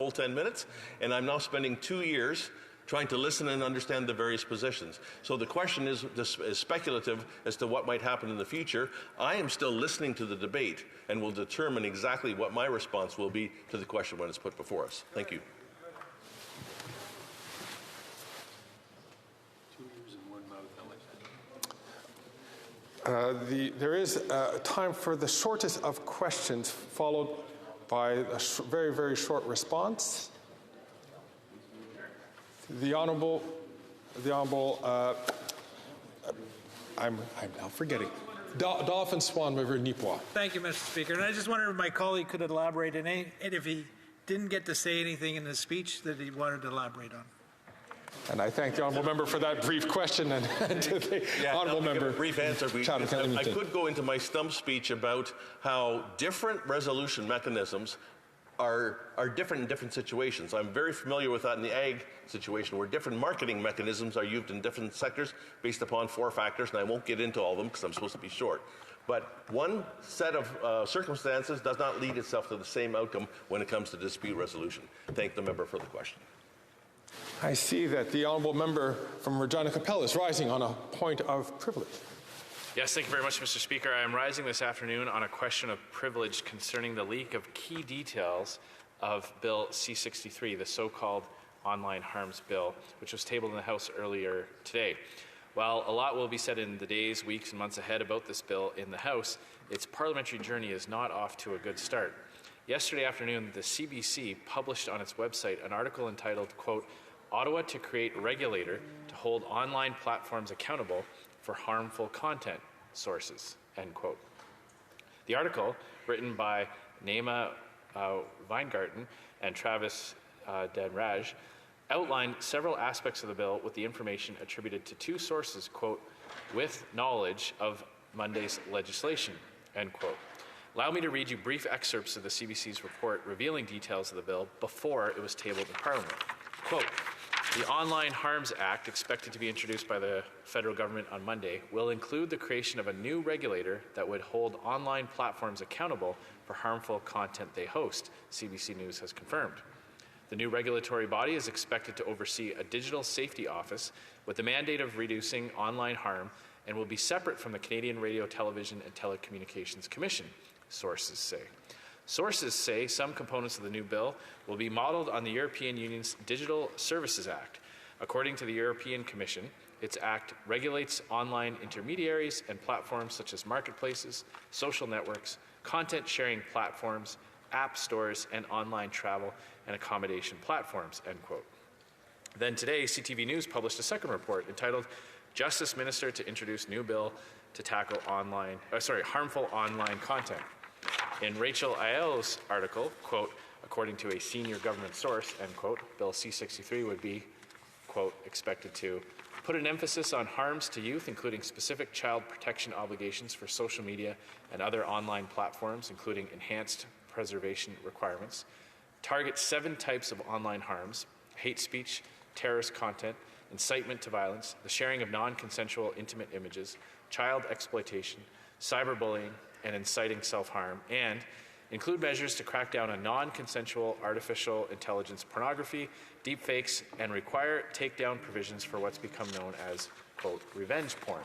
whole 10 minutes, and I'm now spending 2 years trying to listen and understand the various positions. So the question is speculative as to what might happen in the future. I am still listening to the debate and will determine exactly what my response will be to the question when it's put before us. Thank you. 2 years and 1 mouth election. There is time for the shortest of questions, followed by a very, very short response. The Honourable, I'm now forgetting. Dolphin Swan River Nipwa. Thank you, Mr. Speaker. And I just wondered if my colleague could elaborate on any, and if he didn't get to say anything in his speech that he wanted to elaborate on. And I thank the Honourable Member for that brief question, and to the Honourable Member. A brief answer. I could go into my stump speech about how different resolution mechanisms are different in different situations. I'm very familiar with that in the ag situation, where different marketing mechanisms are used in different sectors based upon 4 factors, and I won't get into all of them because I'm supposed to be short. But one set of circumstances does not lead itself to the same outcome when it comes to dispute resolution. Thank the member for the question. I see that the Honourable Member from Regina Capella is rising on a point of privilege. Yes, thank you very much, Mr. Speaker. I am rising this afternoon on a question of privilege concerning the leak of key details of Bill C-63, the so-called online harms bill, which was tabled in the House earlier today. While a lot will be said in the days, weeks, and months ahead about this bill in the House, its parliamentary journey is not off to a good start. Yesterday afternoon, the CBC published on its website an article entitled, quote, "Ottawa to create regulator to hold online platforms accountable for harmful content sources," end quote. The article, written by Naima Weingarten and Travis Danraj, outlined several aspects of the bill with the information attributed to 2 sources, quote, "with knowledge of Monday's legislation," end quote. Allow me to read you brief excerpts of the CBC's report revealing details of the bill before it was tabled in Parliament. Quote, "The Online Harms Act, expected to be introduced by the federal government on Monday, will include the creation of a new regulator that would hold online platforms accountable for harmful content they host," CBC News has confirmed. The new regulatory body is expected to oversee a digital safety office with the mandate of reducing online harm, and will be separate from the Canadian Radio, Television and Telecommunications Commission, sources say. Sources say some components of the new bill will be modeled on the European Union's Digital Services Act. According to the European Commission, its act regulates online intermediaries and platforms such as marketplaces, social networks, content sharing platforms, app stores, and online travel and accommodation platforms, end quote. Then today, CTV News published a second report entitled "Justice Minister to Introduce New Bill to Tackle Harmful Online Content." In Rachel Aiello's article, quote, "According to a senior government source," end quote, Bill C-63 would be, quote, "expected to put an emphasis on harms to youth, including specific child protection obligations for social media and other online platforms, including enhanced preservation requirements, target 7 types of online harms: hate speech, terrorist content, incitement to violence, the sharing of non-consensual intimate images, child exploitation, cyberbullying, and inciting self-harm, and include measures to crack down on non-consensual artificial intelligence pornography, deepfakes, and require takedown provisions for what's become known as, quote, revenge porn."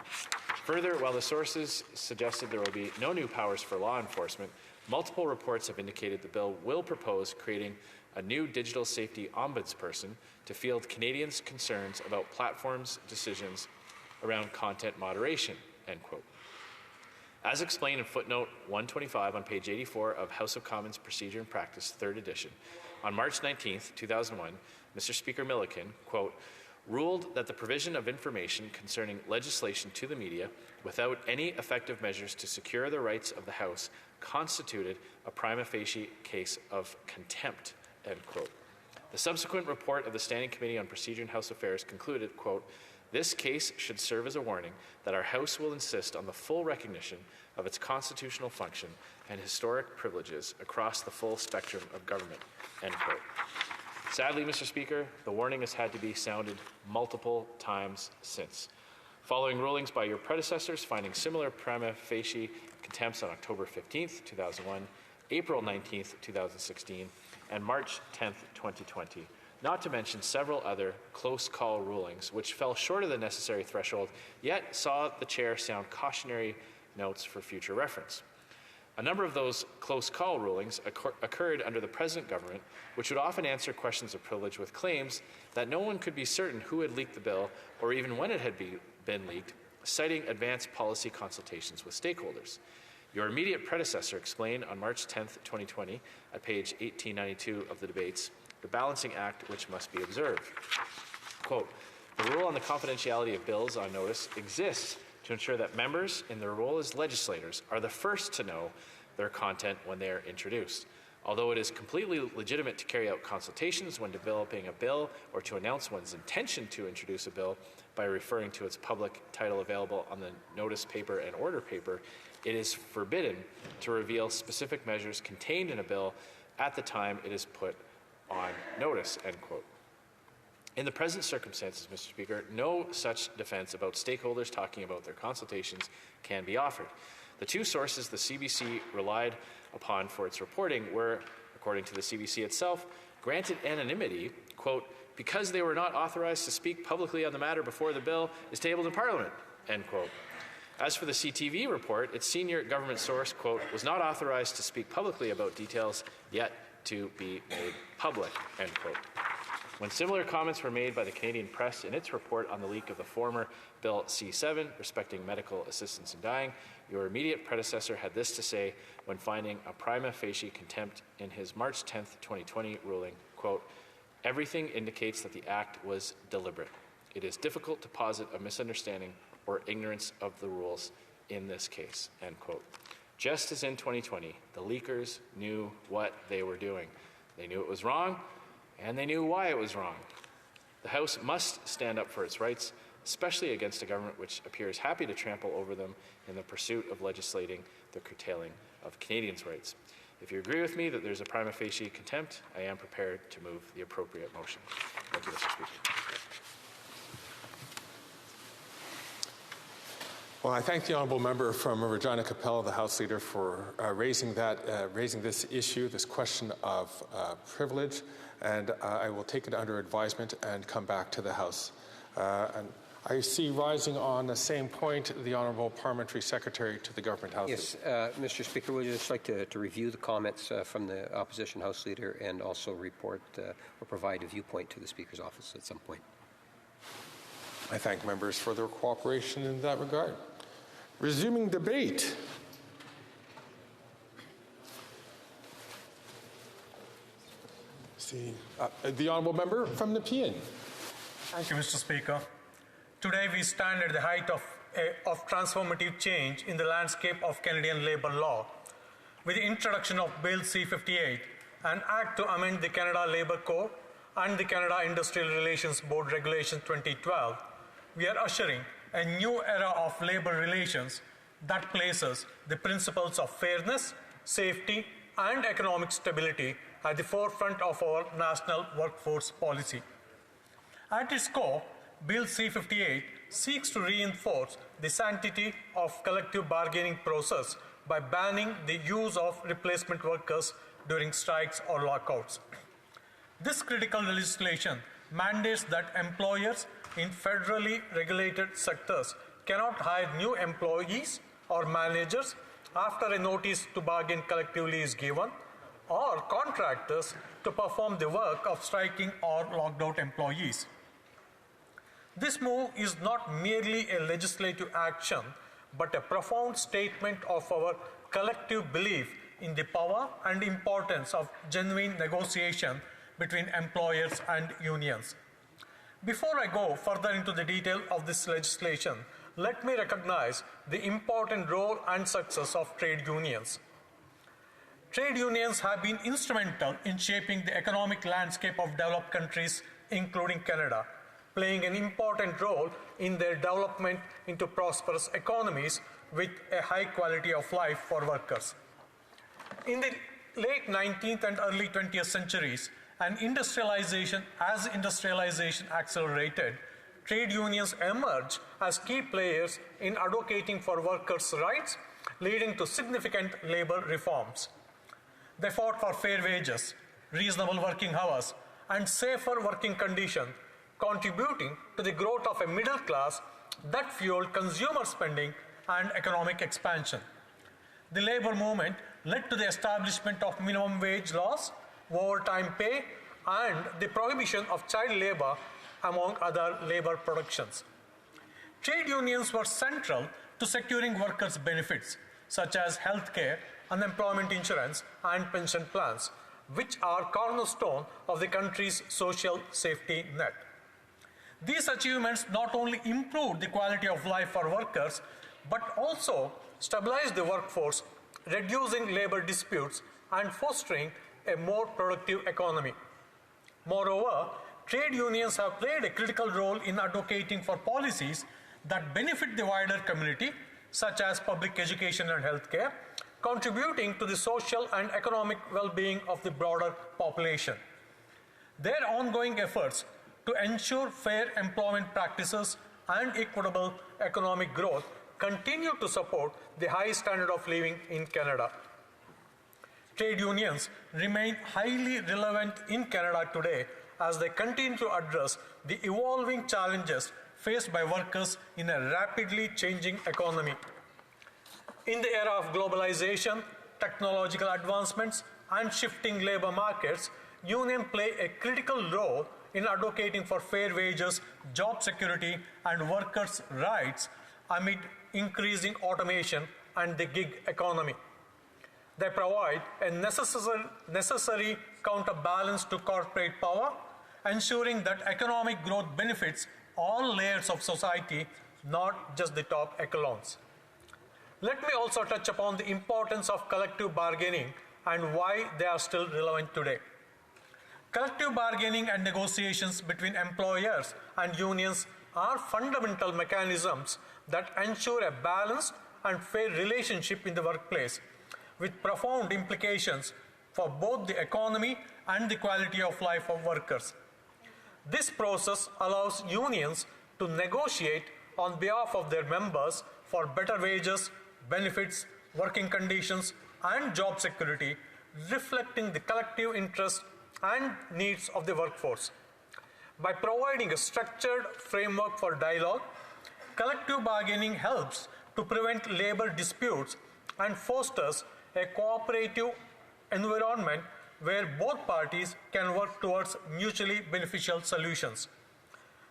Further, while the sources suggested there will be no new powers for law enforcement, multiple reports have indicated the bill will propose creating a new digital safety ombudsperson to field Canadians' concerns about platforms' decisions around content moderation, end quote. As explained in footnote 125 on page 84 of House of Commons Procedure and Practice, 3rd edition, on March 19th, 2001, Mr. Speaker Milliken, quote, "ruled that the provision of information concerning legislation to the media without any effective measures to secure the rights of the House constituted a prima facie case of contempt," end quote. The subsequent report of the Standing Committee on Procedure and House Affairs concluded, quote, "This case should serve as a warning that our House will insist on the full recognition of its constitutional function and historic privileges across the full spectrum of government," end quote. Sadly, Mr. Speaker, the warning has had to be sounded multiple times since. Following rulings by your predecessors finding similar prima facie contempts on October 15th, 2001, April 19th, 2016, and March 10th, 2020, not to mention several other close call rulings which fell short of the necessary threshold, yet saw the chair sound cautionary notes for future reference. A number of those close call rulings occurred under the present government, which would often answer questions of privilege with claims that no one could be certain who had leaked the bill or even when it had been leaked, citing advanced policy consultations with stakeholders. Your immediate predecessor explained on March 10th, 2020, at page 1892 of the debates, the balancing act which must be observed. Quote, the rule on the confidentiality of bills on notice exists to ensure that members, in their role as legislators, are the first to know their content when they are introduced. Although it is completely legitimate to carry out consultations when developing a bill or to announce one's intention to introduce a bill by referring to its public title available on the notice paper and order paper, it is forbidden to reveal specific measures contained in a bill at the time it is put on notice, end quote. In the present circumstances, Mr. Speaker, no such defense about stakeholders talking about their consultations can be offered. The two sources the CBC relied upon for its reporting were, according to the CBC itself, granted anonymity, quote, because they were not authorized to speak publicly on the matter before the bill is tabled in Parliament, end quote. As for the CTV report, its senior government source, quote, was not authorized to speak publicly about details yet to be made public, end quote. When similar comments were made by the Canadian press in its report on the leak of the former Bill C7 respecting medical assistance in dying, your immediate predecessor had this to say when finding a prima facie contempt in his March 10th, 2020 ruling, quote, everything indicates that the act was deliberate. It is difficult to posit a misunderstanding or ignorance of the rules in this case, end quote. Just as in 2020, the leakers knew what they were doing. They knew it was wrong, and they knew why it was wrong. The House must stand up for its rights, especially against a government which appears happy to trample over them in the pursuit of legislating the curtailing of Canadians' rights. If you agree with me that there's a prima facie contempt, I am prepared to move the appropriate motion. Thank you, Mr. Speaker. Well, I thank the honourable member from Regina Capella, the House Leader, for raising this issue, this question of privilege, and I will take it under advisement and come back to the House. And I see rising on the same point the Honourable Parliamentary Secretary to the Government House. Yes, Mr. Speaker, would you just like to review the comments from the Opposition House Leader and also report or provide a viewpoint to the Speaker's office at some point? I thank members for their cooperation in that regard. Resuming debate. The honourable member from Nepean. Thank you, Mr. Speaker. Today we stand at the height of transformative change in the landscape of Canadian labour law. With the introduction of Bill C-58, an act to amend the Canada Labour Code and the Canada Industrial Relations Board Regulation 2012, we are ushering a new era of labour relations that places the principles of fairness, safety, and economic stability at the forefront of our national workforce policy. At its core, Bill C-58 seeks to reinforce the sanctity of collective bargaining process by banning the use of replacement workers during strikes or lockouts. This critical legislation mandates that employers in federally regulated sectors cannot hire new employees or managers after a notice to bargain collectively is given, or contractors to perform the work of striking or locked out employees. This move is not merely a legislative action, but a profound statement of our collective belief in the power and importance of genuine negotiation between employers and unions. Before I go further into the detail of this legislation, let me recognize the important role and success of trade unions. Trade unions have been instrumental in shaping the economic landscape of developed countries, including Canada, playing an important role in their development into prosperous economies with a high quality of life for workers. In the late 19th and early 20th centuries, as industrialization accelerated, trade unions emerged as key players in advocating for workers' rights, leading to significant labor reforms. They fought for fair wages, reasonable working hours, and safer working conditions, contributing to the growth of a middle class that fueled consumer spending and economic expansion. The labor movement led to the establishment of minimum wage laws, overtime pay, and the prohibition of child labor, among other labor protections. Trade unions were central to securing workers' benefits, such as health care, unemployment insurance, and pension plans, which are cornerstone of the country's social safety net. These achievements not only improved the quality of life for workers, but also stabilized the workforce, reducing labor disputes and fostering a more productive economy. Moreover, trade unions have played a critical role in advocating for policies that benefit the wider community, such as public education and healthcare, contributing to the social and economic well-being of the broader population. Their ongoing efforts to ensure fair employment practices and equitable economic growth continue to support the high standard of living in Canada. Trade unions remain highly relevant in Canada today as they continue to address the evolving challenges faced by workers in a rapidly changing economy. In the era of globalization, technological advancements, and shifting labor markets, unions play a critical role in advocating for fair wages, job security, and workers' rights amid increasing automation and the gig economy. They provide a necessary counterbalance to corporate power, ensuring that economic growth benefits all layers of society, not just the top echelons. Let me also touch upon the importance of collective bargaining and why they are still relevant today. Collective bargaining and negotiations between employers and unions are fundamental mechanisms that ensure a balanced and fair relationship in the workplace, with profound implications for both the economy and the quality of life of workers. This process allows unions to negotiate on behalf of their members for better wages, benefits, working conditions, and job security, reflecting the collective interests and needs of the workforce. By providing a structured framework for dialogue, collective bargaining helps to prevent labor disputes and fosters a cooperative environment where both parties can work towards mutually beneficial solutions.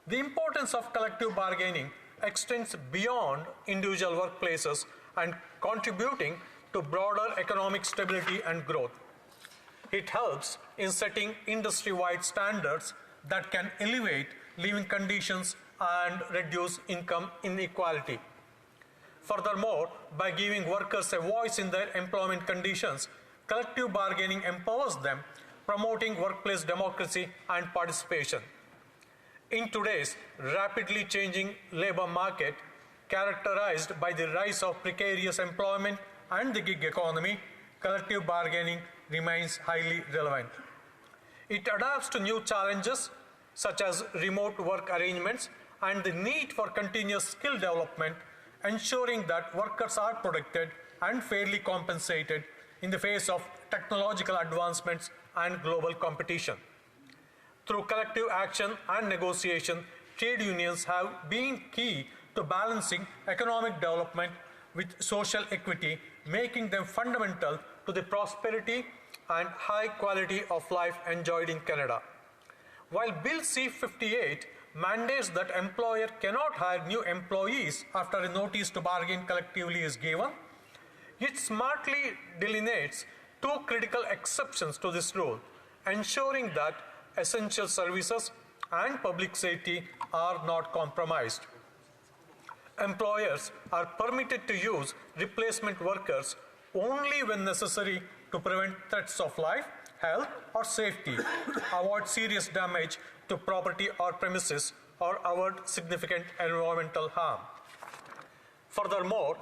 The importance of collective bargaining extends beyond individual workplaces and contributing to broader economic stability and growth. It helps in setting industry-wide standards that can elevate living conditions and reduce income inequality. Furthermore, by giving workers a voice in their employment conditions, collective bargaining empowers them, promoting workplace democracy and participation. In today's rapidly changing labor market, characterized by the rise of precarious employment and the gig economy, collective bargaining remains highly relevant. It adapts to new challenges such as remote work arrangements and the need for continuous skill development, ensuring that workers are protected and fairly compensated in the face of technological advancements and global competition. Through collective action and negotiation, trade unions have been key to balancing economic development with social equity, making them fundamental to the prosperity and high quality of life enjoyed in Canada. While Bill C-58 mandates that employer cannot hire new employees after a notice to bargain collectively is given, it smartly delineates two critical exceptions to this rule, ensuring that essential services and public safety are not compromised. Employers are permitted to use replacement workers only when necessary to prevent threats of life, health, or safety, avoid serious damage to property or premises, or avoid significant environmental harm. Furthermore,